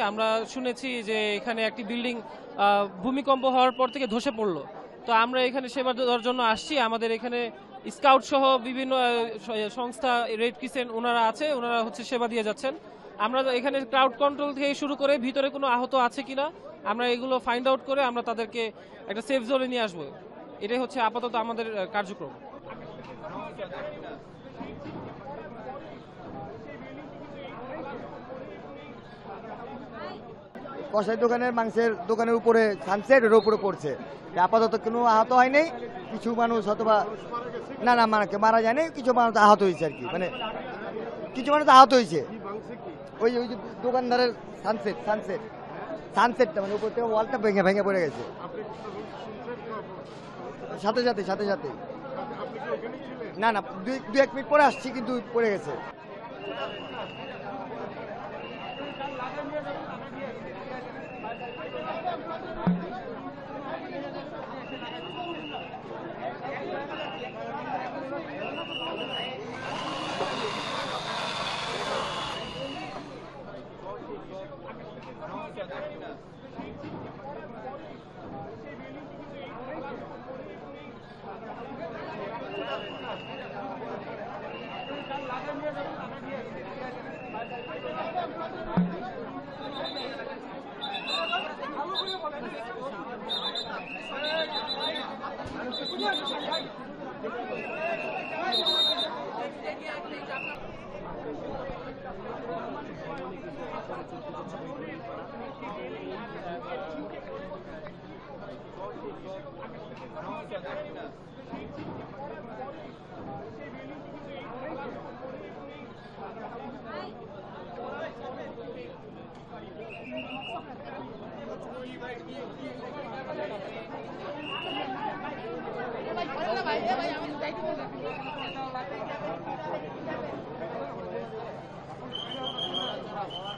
আমরা শুনেছি যে এখানে একটি বিল্ডিং ভূমিকম্প হওয়ার পর থেকে ধসে পড়লো। তো আমরা এখানে সেবা দেওয়ার জন্য আসছি। আমাদের এখানে স্কাউট সহ বিভিন্ন সংস্থা, রেড ক্রিসেন্ট ওনারা আছে, ওনারা হচ্ছে সেবা দিয়ে যাচ্ছেন। আমরা এখানে ক্রাউড কন্ট্রোল থেকে শুরু করে ভিতরে কোনো আহত আছে কিনা আমরা এগুলো ফাইন্ড আউট করে আমরা তাদেরকে একটা সেফ জোনে নিয়ে আসবো। এটাই হচ্ছে আপাতত আমাদের কার্যক্রম। কষাই দোকানের মাংসের দোকানের উপরে সানসেটের উপরে পড়ছে। আপাতত কোনো আহত হয়নি। কিছু মানুষ অথবা না না মারা যায়নি, কিছু মানুষ আহত হয়েছে আর কি, মানে কিছু মানুষ আহত হয়েছে। ওই ওই যে দোকানদারের সানসেটটা মানে উপর থেকে ওয়ালটা ভেঙে ভেঙে পড়ে গেছে সাথে সাথে সাথে সাথে। না না, দুই এক মিনিট পরে আসছি, কিন্তু পড়ে গেছে। ভাই